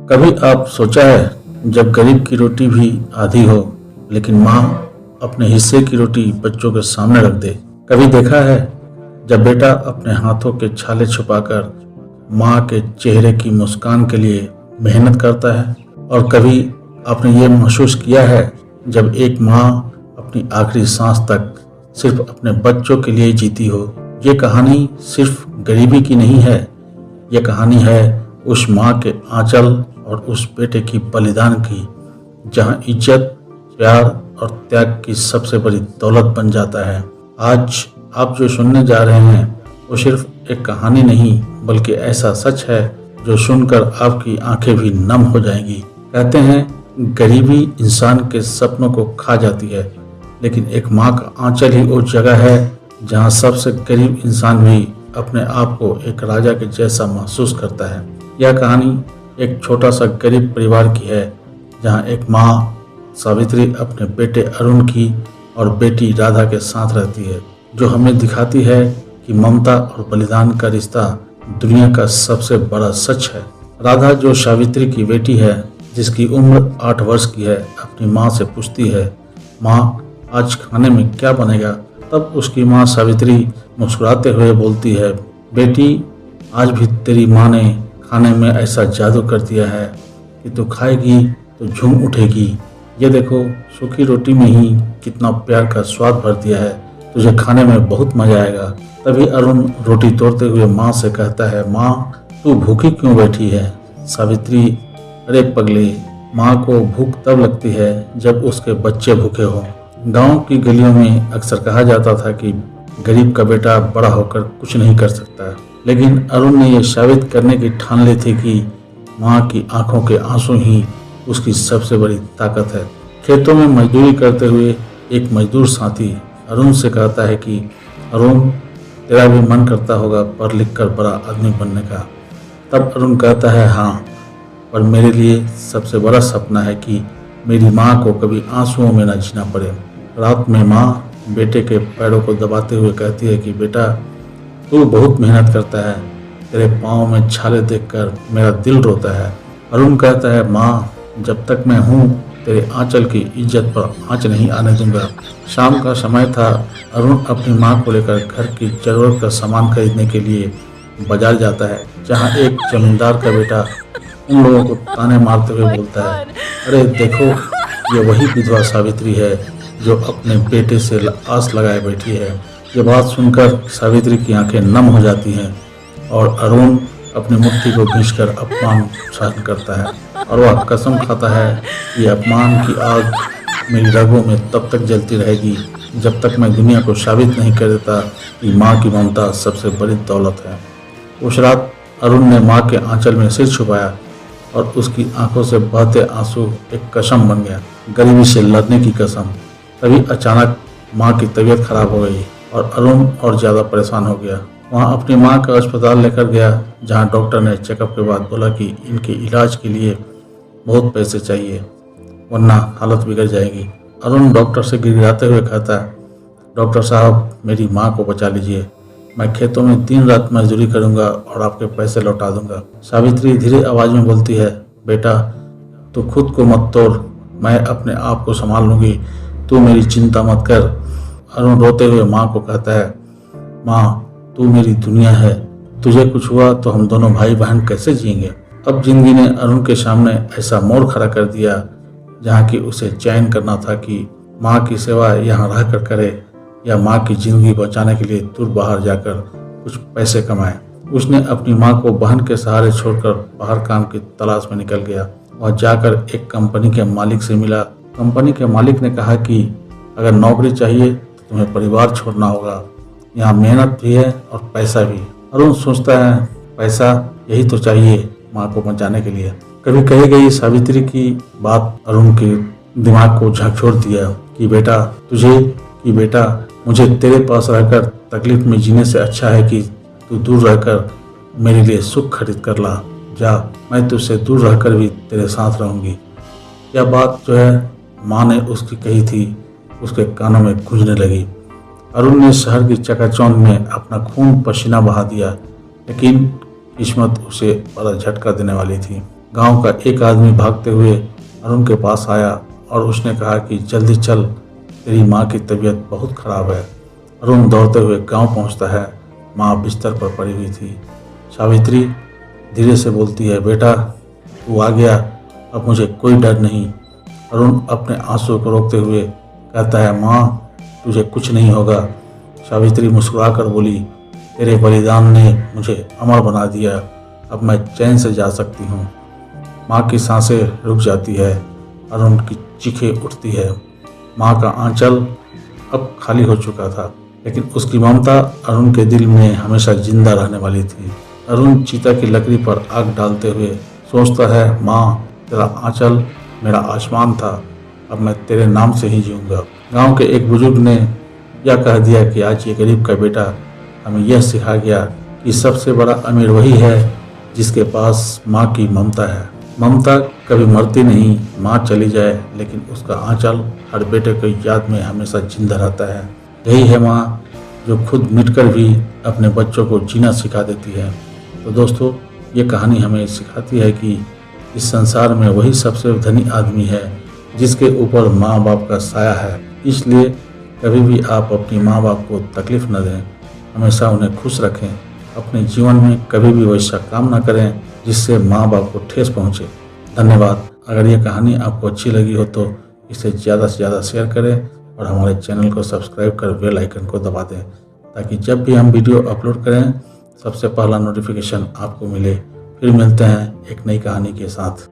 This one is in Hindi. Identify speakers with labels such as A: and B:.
A: कभी आप सोचा है जब गरीब की रोटी भी आधी हो लेकिन माँ अपने हिस्से की रोटी बच्चों के सामने रख दे। कभी देखा है जब बेटा अपने हाथों के छाले छुपाकर माँ के चेहरे की मुस्कान के लिए मेहनत करता है। और कभी आपने ये महसूस किया है जब एक माँ अपनी आखिरी सांस तक सिर्फ अपने बच्चों के लिए जीती हो। ये कहानी सिर्फ गरीबी की नहीं है, ये कहानी है उस माँ के आंचल और उस बेटे की बलिदान की, जहाँ इज्जत, प्यार और त्याग की सबसे बड़ी दौलत बन जाता है। आज आप जो सुनने जा रहे हैं वो सिर्फ एक कहानी नहीं बल्कि ऐसा सच है जो सुनकर आपकी आंखें भी नम हो जाएंगी। कहते हैं गरीबी इंसान के सपनों को खा जाती है, लेकिन एक माँ का आंचल ही वो जगह है जहाँ सबसे गरीब इंसान भी अपने आप को एक राजा के जैसा महसूस करता है। यह कहानी एक छोटा सा गरीब परिवार की है जहाँ एक माँ सावित्री अपने बेटे अरुण की और बेटी राधा के साथ रहती है, जो हमें दिखाती है कि ममता और बलिदान का रिश्ता दुनिया का सबसे बड़ा सच है। राधा जो सावित्री की बेटी है, जिसकी उम्र 8 वर्ष की है, अपनी माँ से पूछती है, माँ आज खाने में क्या बनेगा? तब उसकी माँ सावित्री मुस्कुराते हुए बोलती है, बेटी आज भी तेरी माँ ने खाने में ऐसा जादू कर दिया है कि तू खाएगी तो झूम उठेगी। ये देखो सूखी रोटी में ही कितना प्यार का स्वाद भर दिया है, तुझे खाने में बहुत मजा आएगा। तभी अरुण रोटी तोड़ते हुए माँ से कहता है, माँ तू भूखी क्यों बैठी है? सावित्री, अरे पगले, माँ को भूख तब लगती है जब उसके बच्चे भूखे हों। गांव की गलियों में अक्सर कहा जाता था कि गरीब का बेटा बड़ा होकर कुछ नहीं कर सकता, लेकिन अरुण ने यह साबित करने की ठान ली थी कि माँ की आंखों के आंसू ही उसकी सबसे बड़ी ताकत है। खेतों में मजदूरी करते हुए एक मजदूर साथी अरुण से कहता है कि अरुण, तेरा भी मन करता होगा पढ़ लिख कर बड़ा आदमी बनने का। तब अरुण कहता है, हाँ, पर मेरे लिए सबसे बड़ा सपना है कि मेरी माँ को कभी आंसुओं में न जीना पड़े। रात में माँ बेटे के पैरों को दबाते हुए कहती है कि बेटा तू बहुत मेहनत करता है, तेरे पाँव में छाले देखकर मेरा दिल रोता है। अरुण कहता है, माँ जब तक मैं हूँ तेरे आंचल की इज्जत पर आँच नहीं आने दूंगा। शाम का समय था। अरुण अपनी माँ को लेकर घर की जरूरत का सामान खरीदने के लिए बाजार जाता है, जहाँ एक जमींदार का बेटा उन लोगों को ताने मारते हुए बोलता है, अरे देखो ये वही विधवा सावित्री है जो अपने बेटे से आस लगाए बैठी है। ये बात सुनकर सावित्री की आंखें नम हो जाती हैं और अरुण अपनी मुट्ठी को खींचकर अपमान सहन करता है और वह कसम खाता है कि अपमान की आग मेरी रगों में तब तक जलती रहेगी जब तक मैं दुनिया को साबित नहीं कर देता कि माँ की ममता सबसे बड़ी दौलत है। उस रात अरुण ने माँ के आंचल में सिर छुपाया और उसकी आंखों से बहते आंसू एक कसम बन गया, गरीबी से लड़ने की कसम। तभी अचानक माँ की तबीयत खराब हो गई और अरुण और ज़्यादा परेशान हो गया। वहाँ अपनी माँ का अस्पताल लेकर गया, जहाँ डॉक्टर ने चेकअप के बाद बोला कि इनके इलाज के लिए बहुत पैसे चाहिए, वरना हालत बिगड़ जाएगी। अरुण डॉक्टर से गिड़गिड़ाते हुए कहता है, डॉक्टर साहब मेरी माँ को बचा लीजिए, मैं खेतों में दिन रात मजदूरी करूंगा और आपके पैसे लौटा दूंगा। सावित्री धीरे आवाज में बोलती है, बेटा तू खुद को मत तोड़, मैं अपने आप को संभाल लूंगी, तू मेरी चिंता मत कर। अरुण रोते हुए माँ को कहता है, माँ तू मेरी दुनिया है, तुझे कुछ हुआ तो हम दोनों भाई बहन कैसे जिएंगे। अब जिंदगी ने अरुण के सामने ऐसा मोड़ खड़ा कर दिया जहाँ की उसे चयन करना था कि माँ की सेवा यहाँ रह कर करे या माँ की जिंदगी बचाने के लिए दूर बाहर जाकर कुछ पैसे कमाए। उसने अपनी माँ को बहन के सहारे छोड़कर बाहर काम की तलाश में निकल गया और जाकर एक कंपनी के मालिक से मिला। कंपनी के मालिक ने कहा कि अगर नौकरी चाहिए तो तुम्हें परिवार छोड़ना होगा, यहाँ मेहनत भी है और पैसा भी। अरुण सोचता है पैसा यही तो चाहिए माँ को बचाने के लिए। कभी कही गई सावित्री की बात अरुण के दिमाग को झकझोर दिया कि बेटा मुझे तेरे पास रहकर तकलीफ में जीने से अच्छा है कि तू दूर रहकर मेरे लिए सुख खरीद कर ला। जा, मैं तुझसे दूर रहकर भी तेरे साथ रहूंगी। यह बात जो है माँ ने उसकी कही थी उसके कानों में गूंजने लगी। अरुण ने शहर की चकाचौंध में अपना खून पसीना बहा दिया, लेकिन किस्मत उसे बड़ा झटका देने वाली थी। गांव का एक आदमी भागते हुए अरुण के पास आया और उसने कहा कि जल्दी चल, तेरी माँ की तबीयत बहुत खराब है। अरुण दौड़ते हुए गांव पहुंचता है। माँ बिस्तर पर पड़ी हुई थी। सावित्री धीरे से बोलती है, बेटा तू आ गया, अब मुझे कोई डर नहीं। अरुण अपने आंसू को रोकते हुए कहता है, माँ तुझे कुछ नहीं होगा। सावित्री मुस्कुराकर बोली, तेरे बलिदान ने मुझे अमर बना दिया, अब मैं चैन से जा सकती हूँ। माँ की सांसें रुक जाती है। अरुण की चीखें उठती है। माँ का आंचल अब खाली हो चुका था, लेकिन उसकी ममता अरुण के दिल में हमेशा जिंदा रहने वाली थी। अरुण चीता की लकड़ी पर आग डालते हुए सोचता है, माँ तेरा आंचल मेरा आसमान था, अब मैं तेरे नाम से ही जीऊँगा। गांव के एक बुजुर्ग ने यह कह दिया कि आज ये गरीब का बेटा हमें यह सिखा गया कि सबसे बड़ा अमीर वही है जिसके पास माँ की ममता है। ममता कभी मरती नहीं, माँ चली जाए लेकिन उसका आंचल हर बेटे की याद में हमेशा जिंदा रहता है। यही है माँ जो खुद मिटकर भी अपने बच्चों को जीना सिखा देती है। तो दोस्तों, ये कहानी हमें सिखाती है कि इस संसार में वही सबसे धनी आदमी है जिसके ऊपर माँ बाप का साया है। इसलिए कभी भी आप अपनी माँ बाप को तकलीफ न दें, हमेशा उन्हें खुश रखें। अपने जीवन में कभी भी वैसा काम न करें जिससे माँ बाप को ठेस पहुँचे। धन्यवाद। अगर ये कहानी आपको अच्छी लगी हो तो इसे ज़्यादा से ज़्यादा शेयर करें और हमारे चैनल को सब्सक्राइब कर बेल आइकन को दबा दें, ताकि जब भी हम वीडियो अपलोड करें सबसे पहला नोटिफिकेशन आपको मिले। फिर मिलते हैं एक नई कहानी के साथ।